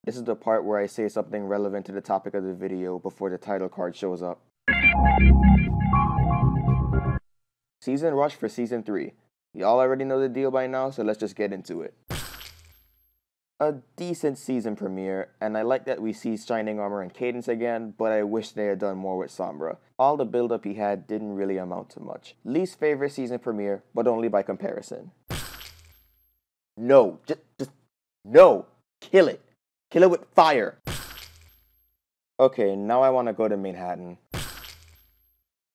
This is the part where I say something relevant to the topic of the video before the title card shows up. Season rush for Season 3. Y'all already know the deal by now, so let's just get into it. A decent season premiere, and I like that we see Shining Armor and Cadence again, but I wish they had done more with Sombra. All the build-up he had didn't really amount to much. Least favorite season premiere, but only by comparison. No, just no! Kill it! Kill it with fire! Okay, now I want to go to Manhattan.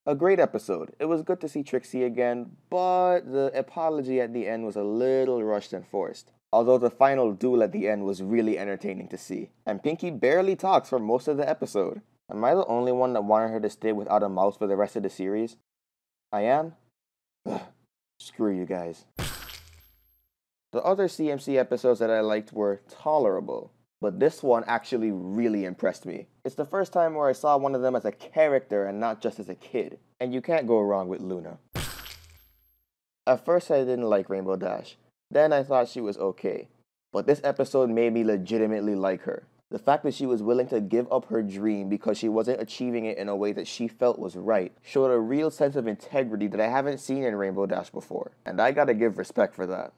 A great episode. It was good to see Trixie again, but the apology at the end was a little rushed and forced. Although the final duel at the end was really entertaining to see. And Pinky barely talks for most of the episode. Am I the only one that wanted her to stay without a mouse for the rest of the series? I am? Ugh, screw you guys. The other CMC episodes that I liked were tolerable, but this one actually really impressed me. It's the first time where I saw one of them as a character and not just as a kid. And you can't go wrong with Luna. At first I didn't like Rainbow Dash. Then I thought she was okay. But this episode made me legitimately like her. The fact that she was willing to give up her dream because she wasn't achieving it in a way that she felt was right showed a real sense of integrity that I haven't seen in Rainbow Dash before. And I gotta give respect for that.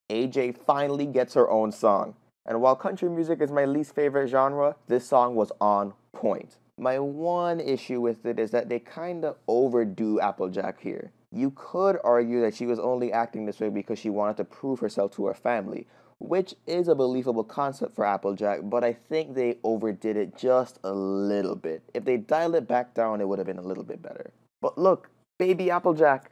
AJ finally gets her own song. And while country music is my least favorite genre, this song was on point. My one issue with it is that they kinda overdo Applejack here. You could argue that she was only acting this way because she wanted to prove herself to her family, which is a believable concept for Applejack, but I think they overdid it just a little bit. If they dialed it back down, it would have been a little bit better. But look, baby Applejack!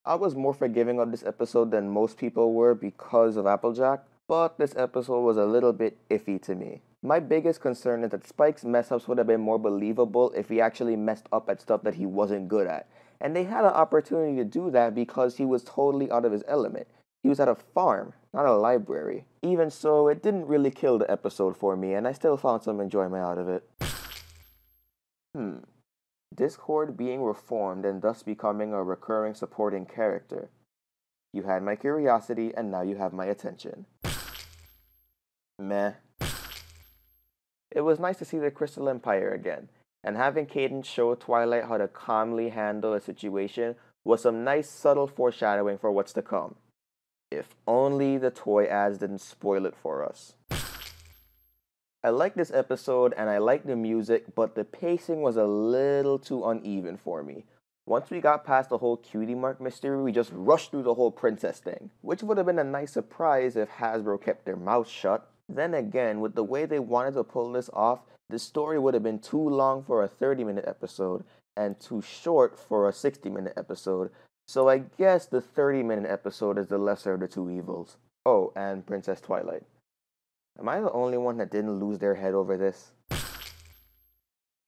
I was more forgiving of this episode than most people were because of Applejack, but this episode was a little bit iffy to me. My biggest concern is that Spike's mess-ups would have been more believable if he actually messed up at stuff that he wasn't good at. And they had an opportunity to do that because he was totally out of his element. He was at a farm, not a library. Even so, it didn't really kill the episode for me, and I still found some enjoyment out of it. Discord being reformed and thus becoming a recurring supporting character. You had my curiosity, and now you have my attention. Meh. It was nice to see the Crystal Empire again. And having Cadence show Twilight how to calmly handle a situation was some nice subtle foreshadowing for what's to come. If only the toy ads didn't spoil it for us. I liked this episode and I liked the music, but the pacing was a little too uneven for me. Once we got past the whole cutie mark mystery, we just rushed through the whole princess thing, which would have been a nice surprise if Hasbro kept their mouth shut. Then again, with the way they wanted to pull this off, the story would have been too long for a 30-minute episode and too short for a 60-minute episode, so I guess the 30-minute episode is the lesser of the two evils. Oh, and Princess Twilight. Am I the only one that didn't lose their head over this?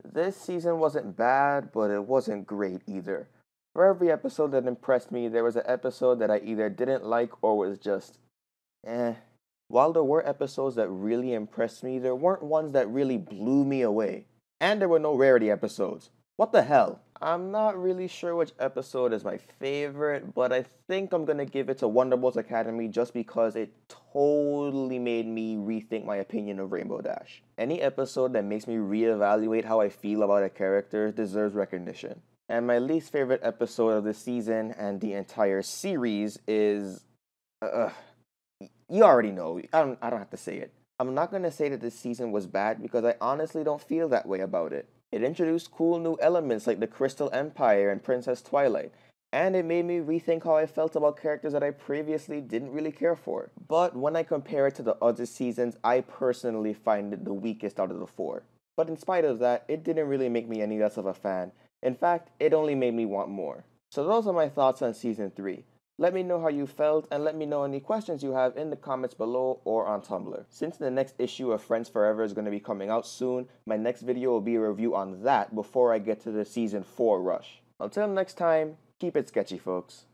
This season wasn't bad, but it wasn't great either. For every episode that impressed me, there was an episode that I either didn't like or was just eh. While there were episodes that really impressed me, there weren't ones that really blew me away. And there were no rarity episodes. What the hell? I'm not really sure which episode is my favorite, but I think I'm gonna give it to Wonderbolts Academy just because it totally made me rethink my opinion of Rainbow Dash. Any episode that makes me reevaluate how I feel about a character deserves recognition. And my least favorite episode of the season and the entire series is... you already know. I don't have to say it. I'm not going to say that this season was bad because I honestly don't feel that way about it. It introduced cool new elements like the Crystal Empire and Princess Twilight, and it made me rethink how I felt about characters that I previously didn't really care for. But when I compare it to the other seasons, I personally find it the weakest out of the four. But in spite of that, it didn't really make me any less of a fan. In fact, it only made me want more. So those are my thoughts on Season 3. Let me know how you felt, and let me know any questions you have in the comments below or on Tumblr. Since the next issue of Friends Forever is going to be coming out soon, my next video will be a review on that before I get to the Season 4 rush. Until next time, keep it sketchy, folks.